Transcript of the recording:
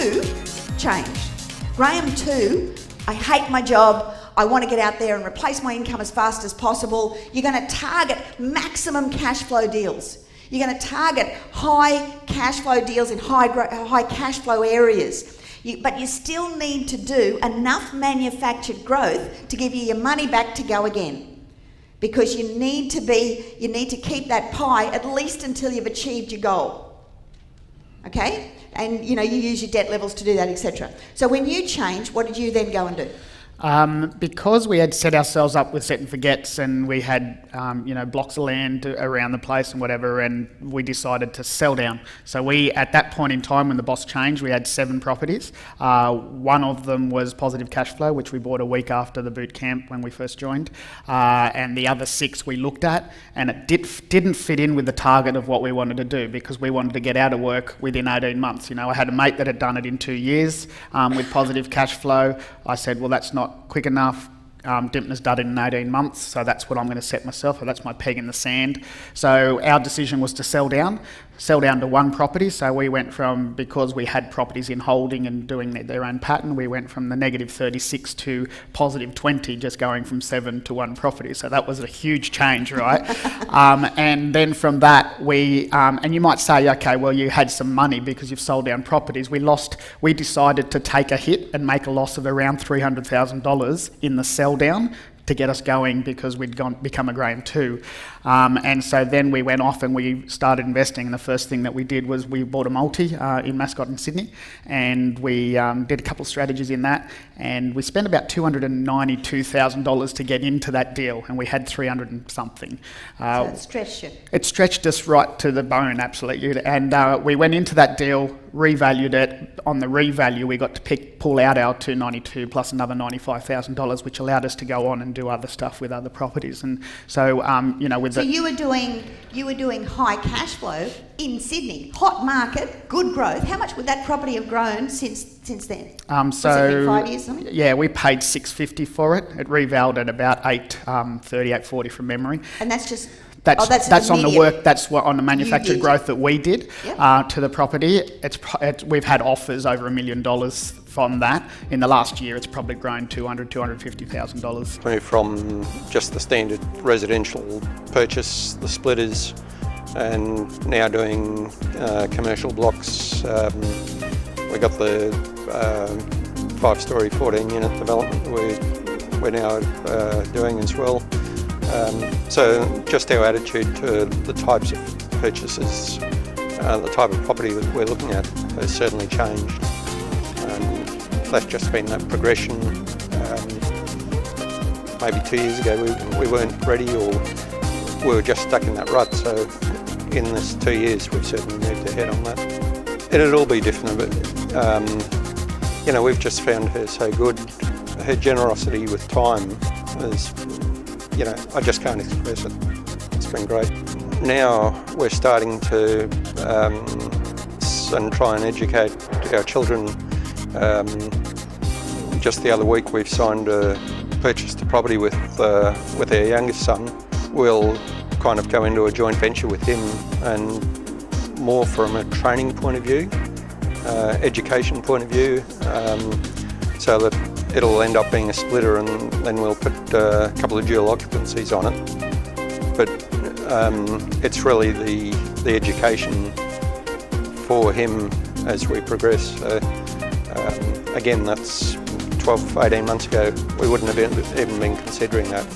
too changed. Graham too, I hate my job, I want to get out there and replace my income as fast as possible. You're going to target maximum cash flow deals. You're going to target high cash flow deals in high cash flow areas. But you still need to do enough manufactured growth to give you your money back to go again. Because you need to keep that pie at least until you've achieved your goal. Okay? And you use your debt levels to do that, etc. So when you changed, what did you then go and do? Because we had set ourselves up with set and forgets, and we had blocks of land around the place and whatever, and we decided to sell down. So we, at that point in time when the boss changed, we had 7 properties. One of them was positive cash flow, which we bought a week after the boot camp when we first joined, and the other 6 we looked at, and it didn't fit in with the target of what we wanted to do, because we wanted to get out of work within 18 months. I had a mate that had done it in 2 years with positive cash flow. I said, well, that's not quick enough. Dymphna's done it in 18 months, so that's what I'm going to set myself, so that's my peg in the sand. So our decision was to sell down to 1 property. So we went from, because we had properties in holding and doing their own pattern, we went from the negative 36 to positive 20, just going from 7 to 1 property. So that was a huge change, right? And then from that, and you might say, okay, well, you had some money because you've sold down properties. We decided to take a hit and make a loss of around $300,000 in the sell down to get us going, because we'd become a Graham too. And so then we went off and we started investing, and the first thing that we did was we bought a multi in Mascot in Sydney, and we did a couple of strategies in that, and we spent about $292,000 to get into that deal, and we had 300 and something. So it stretched you? It stretched us right to the bone, absolutely. And we went into that deal, revalued it. On the revalue, we got to pull out our 292 plus another $95,000, which allowed us to go on and do other stuff with other properties. And so, with so you were doing high cash flow in Sydney, hot market, good growth. How much would that property have grown since then? So has it been 5 years, something? Yeah, we paid $650 for it. It revalued at about $830, $840 from memory. And that's just. That's on the work. That's what on the manufactured growth that we did. Yep. To the property. We've had offers over $1 million from that. In the last year, it's probably grown $250,000. Moved from just the standard residential purchase, the splitters, and now doing commercial blocks. We got the 5-storey 14-unit development we're now doing as well. So just our attitude to the types of purchases, the type of property that we're looking at has certainly changed. That's just been that progression. Maybe 2 years ago we weren't ready, or we were just stuck in that rut. So in this 2 years we've certainly moved ahead on that. It'd all be Dymphna, but we've just found her so good. Her generosity with time is, I just can't express it. It's been great. Now we're starting to and try and educate our children. Just the other week we've purchased a property with our youngest son. We'll kind of go into a joint venture with him, and more from a training point of view, education point of view, so that it'll end up being a splitter, and then we'll put a couple of dual occupancies on it. But it's really the education for him as we progress. Again, that's 12, 18 months ago. We wouldn't have even been considering that.